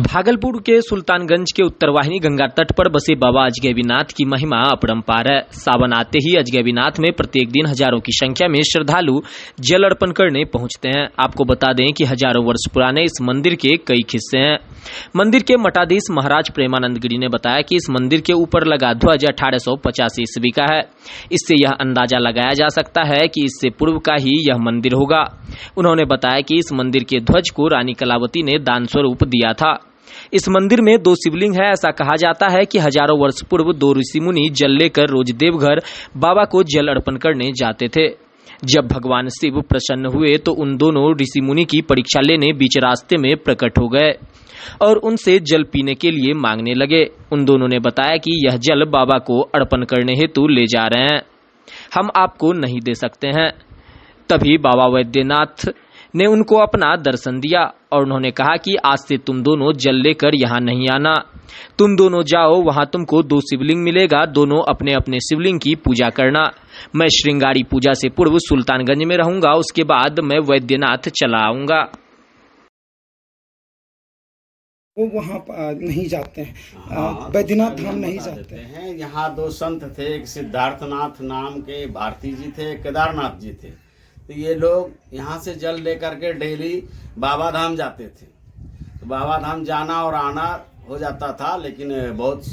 भागलपुर के सुल्तानगंज के उत्तरवाहिनी गंगा तट पर बसे बाबा अजगैबीनाथ की महिमा अपरंपार है। सावन आते ही अजगैबीनाथ में प्रत्येक दिन हजारों की संख्या में श्रद्धालु जल अर्पण करने पहुंचते हैं। आपको बता दें कि हजारों वर्ष पुराने इस मंदिर के कई किस्से हैं। मंदिर के मठाधीश महाराज प्रेमानंद गिरी ने बताया कि इस मंदिर के ऊपर लगा ध्वज 1885 ईस्वी का है। इससे यह अंदाजा लगाया जा सकता है कि इससे पूर्व का ही यह मंदिर होगा। उन्होंने बताया कि इस मंदिर के ध्वज को रानी कलावती ने दान स्वरूप दिया था। इस मंदिर में 2 शिवलिंग है। ऐसा कहा जाता है कि हजारों वर्ष पूर्व 2 ऋषि मुनि जल लेकर रोज देवघर बाबा को जल अर्पण करने जाते थे। जब भगवान शिव प्रसन्न हुए तो उन दोनों ऋषि मुनि की परीक्षा लेने बीच रास्ते में प्रकट हो गए और उनसे जल पीने के लिए मांगने लगे। उन दोनों ने बताया कि यह जल बाबा को अर्पण करने हेतु ले जा रहे हैं, हम आपको नहीं दे सकते हैं। तभी बाबा वैद्यनाथ ने उनको अपना दर्शन दिया और उन्होंने कहा कि आज से तुम दोनों जल लेकर यहाँ नहीं आना, तुम दोनों जाओ, वहाँ तुमको 2 शिवलिंग मिलेगा, दोनों अपने अपने शिवलिंग की पूजा करना। मैं श्रृंगारी पूजा से पूर्व सुल्तानगंज में रहूंगा, उसके बाद मैं वैद्यनाथ चला आऊंगा। वो वहाँ नहीं जाते हैं, वैद्यनाथ धाम नहीं जाते हैं। यहाँ 2 संत थे, एक सिद्धार्थनाथ नाम के भारती जी थे, एक केदारनाथ जी थे। तो ये लोग यहाँ से जल लेकर के डेली बाबा धाम जाते थे। तो बाबा धाम जाना और आना हो जाता था, लेकिन बहुत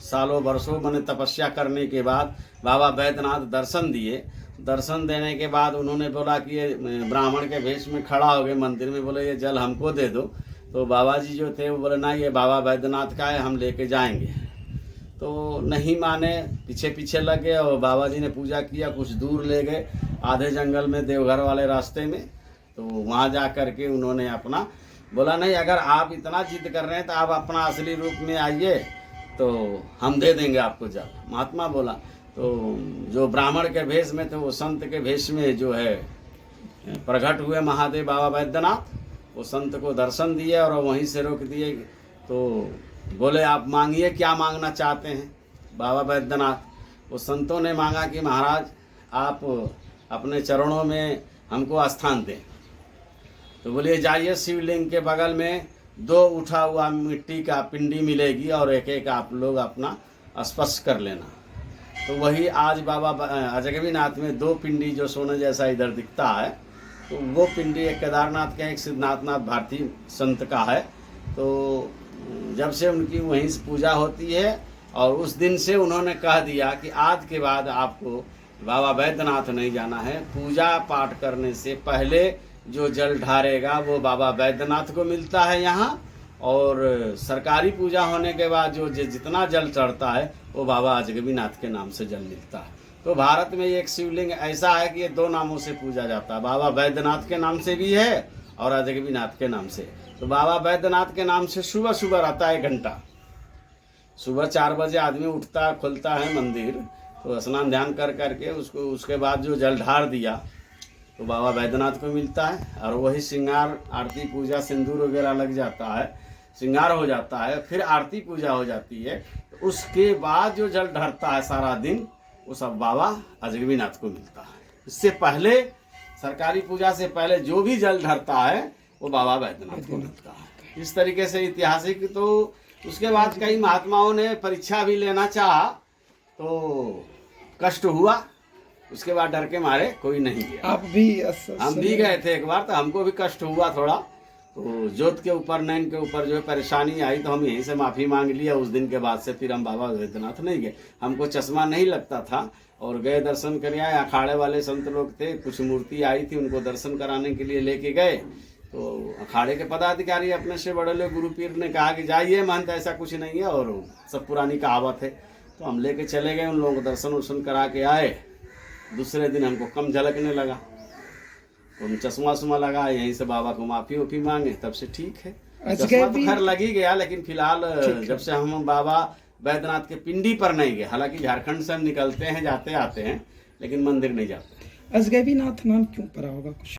सालों वर्षों मैंने तपस्या करने के बाद बाबा वैद्यनाथ दर्शन दिए। दर्शन देने के बाद उन्होंने बोला कि ये ब्राह्मण के भेष में खड़ा हो गए मंदिर में, बोले ये जल हमको दे दो। तो बाबा जी जो थे वो बोले ना, ये बाबा वैद्यनाथ का है, हम लेके जाएंगे। तो नहीं माने, पीछे पीछे लगे और बाबा जी ने पूजा किया, कुछ दूर ले गए आधे जंगल में देवघर वाले रास्ते में। तो वहाँ जा कर के उन्होंने अपना बोला, नहीं अगर आप इतना जिद कर रहे हैं तो आप अपना असली रूप में आइए तो हम दे देंगे आपको जल। महात्मा बोला। तो जो ब्राह्मण के भेष में थे वो संत के भेष में जो है प्रकट हुए महादेव बाबा वैद्यनाथ। वो संत को दर्शन दिए और वहीं से रोक दिए। तो बोले आप मांगिए, क्या मांगना चाहते हैं बाबा वैद्यनाथ। वो संतों ने मांगा कि महाराज आप अपने चरणों में हमको स्थान दें। तो बोलिए जाइए, शिवलिंग के बगल में 2 उठा हुआ मिट्टी का पिंडी मिलेगी और एक एक आप लोग अपना स्पर्श कर लेना। तो वही आज बाबा अजगैबीनाथ में 2 पिंडी जो सोने जैसा इधर दिखता है, तो वो पिंडी एक केदारनाथ का, एक सिद्धार्थनाथ भारती संत का है। तो जब से उनकी वहीं से पूजा होती है और उस दिन से उन्होंने कह दिया कि आज के बाद आपको बाबा वैद्यनाथ नहीं जाना है। पूजा पाठ करने से पहले जो जल ढारेगा वो बाबा वैद्यनाथ को मिलता है यहाँ, और सरकारी पूजा होने के बाद जो जितना जल चढ़ता है वो बाबा अजगैबीनाथ के नाम से जल मिलता है। तो भारत में एक शिवलिंग ऐसा है कि ये 2 नामों से पूजा जाता है, बाबा वैद्यनाथ के नाम से भी है और अजगैबीनाथ के नाम से। तो बाबा वैद्यनाथ के नाम से सुबह सुबह रहता है 1 घंटा, सुबह 4 बजे आदमी उठता खुलता है मंदिर, तो स्नान ध्यान कर करके उसके बाद जो जल ढार दिया तो बाबा वैद्यनाथ को मिलता है। और वही श्रृंगार आरती पूजा सिंदूर वगैरह लग जाता है, श्रृंगार हो जाता है, फिर आरती पूजा हो जाती है। तो उसके बाद जो जल ढरता है सारा दिन वो सब बाबा अजगैबीनाथ को मिलता है। इससे पहले सरकारी पूजा से पहले जो भी जल ढरता है वो बाबा वैद्यनाथ को मिलता है। इस तरीके से ऐतिहासिक। तो उसके बाद कई महात्माओं ने परीक्षा भी लेना चाहा तो कष्ट हुआ, उसके बाद डर के मारे कोई नहीं गया। हम भी गए थे एक बार, तो हमको भी कष्ट हुआ थोड़ा। तो जोत के ऊपर, नैन के ऊपर जो है परेशानी आई, तो हम यहीं से माफ़ी मांग लिया। उस दिन के बाद से फिर हम बाबा वैद्यनाथ नहीं गए। हमको चश्मा नहीं लगता था और गए, दर्शन कर आए। अखाड़े वाले संत लोग थे, कुछ मूर्ति आई थी, उनको दर्शन कराने के लिए लेके गए। तो अखाड़े के पदाधिकारी अपने से बड़े लोग गुरु पीर ने कहा कि जाइए महंत, ऐसा कुछ नहीं है और सब पुरानी कहावत है। तो हम लेके चले गए, उन लोगों को दर्शन वर्शन करा के आए। दूसरे दिन हमको कम झलकने लगा, तो हम चश्मा वश्मा लगा, यहीं से बाबा को माफ़ी मांगे, तब से ठीक है। चश्मा तो खैर लग ही गया, लेकिन फिलहाल जब से हम बाबा वैद्यनाथ के पिंडी पर नहीं गए, हालांकि झारखंड से हम निकलते हैं, जाते आते हैं, लेकिन मंदिर नहीं जाते। अजगैबीनाथ नाम क्यों पड़ा होगा कुछ?